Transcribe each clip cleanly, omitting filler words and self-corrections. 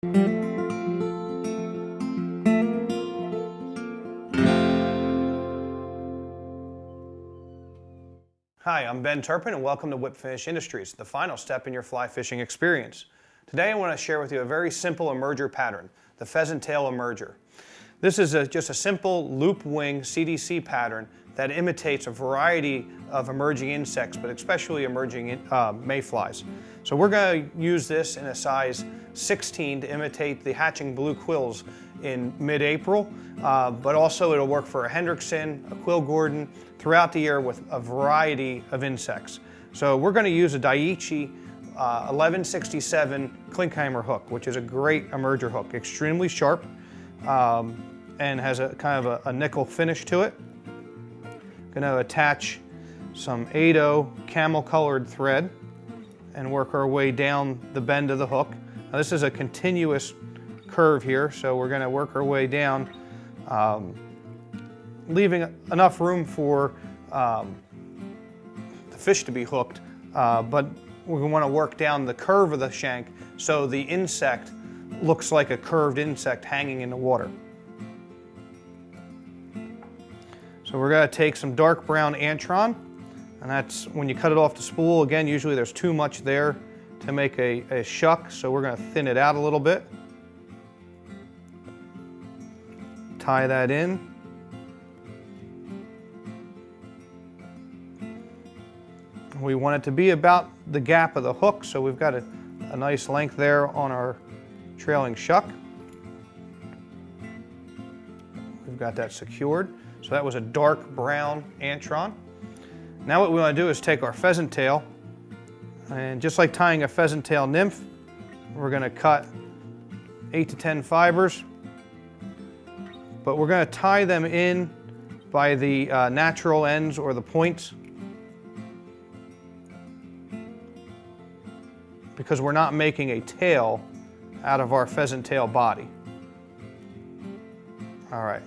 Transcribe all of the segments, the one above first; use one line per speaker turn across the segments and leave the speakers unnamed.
Hi, I'm Ben Turpin and welcome to Whip Finish Industries, the final step in your fly fishing experience. Today I want to share with you a very simple emerger pattern, the pheasant tail emerger. This is just a simple loop wing CDC pattern that imitates a variety of emerging insects, but especially emerging mayflies. So we're going to use this in a size 16 to imitate the hatching blue quills in mid-April, but also it'll work for a Hendrickson, a quill Gordon, throughout the year with a variety of insects. So we're going to use a Daiichi 1167 Klinkheimer hook, which is a great emerger hook, extremely sharp and has a kind of a nickel finish to it. Going to attach some 8/0 camel colored thread and work our way down the bend of the hook. Now this is a continuous curve here, so we're going to work our way down, leaving enough room for the fish to be hooked, but we want to work down the curve of the shank so the insect looks like a curved insect hanging in the water. So we're going to take some dark brown Antron, and that's when you cut it off the spool. Again, usually there's too much there to make a shuck, so we're going to thin it out a little bit. Tie that in. We want it to be about the gap of the hook, so we've got a nice length there on our trailing shuck. We've got that secured. So that was a dark brown Antron. Now what we want to do is take our pheasant tail, and just like tying a pheasant tail nymph, we're going to cut 8 to 10 fibers, but we're going to tie them in by the natural ends or the points, because we're not making a tail out of our pheasant tail body. All right.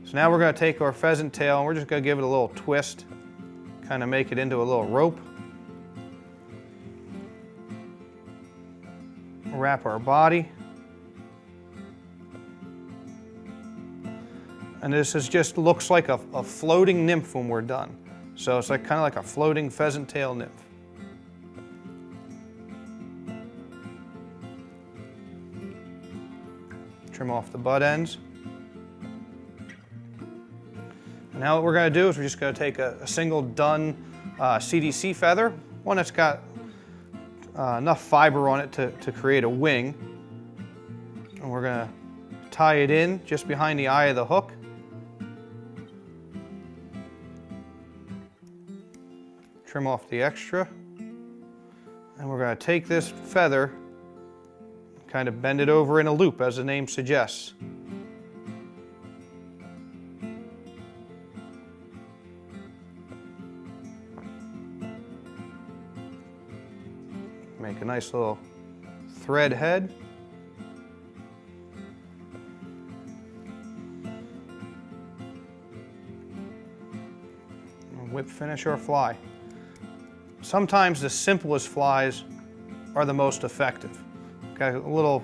So now we're going to take our pheasant tail and we're just going to give it a little twist, kind of make it into a little rope. Wrap our body. And this just looks like a floating nymph when we're done. So it's like kind of like a floating pheasant tail nymph. Trim off the butt ends. Now what we're going to do is we're just going to take a single dun CDC feather, one that's got enough fiber on it to create a wing. And we're going to tie it in just behind the eye of the hook. Trim off the extra. And we're going to take this feather, kind of bend it over in a loop as the name suggests. Make a nice little thread head. And whip finish our fly. Sometimes the simplest flies are the most effective. Got a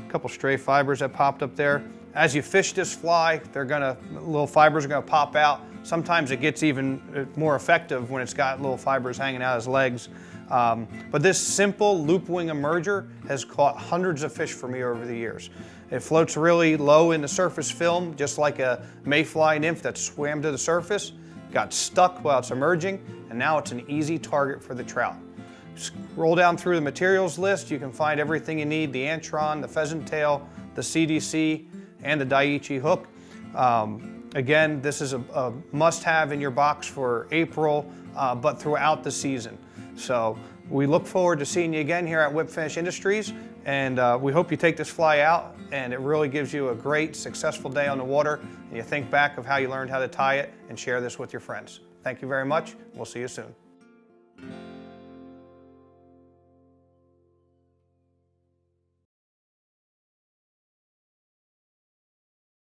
couple stray fibers that popped up there. As you fish this fly, little fibers are gonna pop out. Sometimes it gets even more effective when it's got little fibers hanging out his legs. But this simple loop wing emerger has caught hundreds of fish for me over the years. It floats really low in the surface film, just like a mayfly nymph that swam to the surface, got stuck while it's emerging, and now it's an easy target for the trout. Scroll down through the materials list, you can find everything you need: the Antron, the pheasant tail, the CDC, and the Daiichi hook. Again, this is a must-have in your box for April, but throughout the season. So we look forward to seeing you again here at Whip Finish Industries, and we hope you take this fly out and it really gives you a great, successful day on the water, and you think back of how you learned how to tie it and share this with your friends. Thank you very much. We'll see you soon.